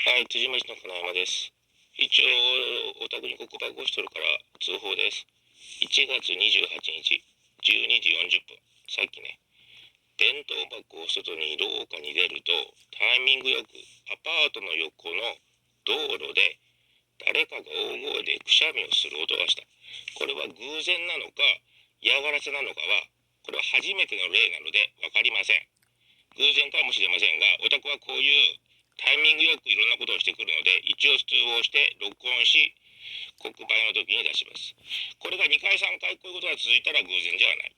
はい、辻町の金山です。一応、お宅に告白をしとるから通報です。1月28日、12時40分。さっきね、電灯箱を外に廊下に出ると、タイミングよくアパートの横の道路で誰かが大声でくしゃみをする音がした。これは偶然なのか嫌がらせなのかは、これは初めての例なので分かりません。偶然かもしれませんが、お宅はこういうタイミングよくいろんなことをしてくるので、一応通報して録音し、告売の時に出します。これが2回3回こういうことが続いたら偶然じゃない。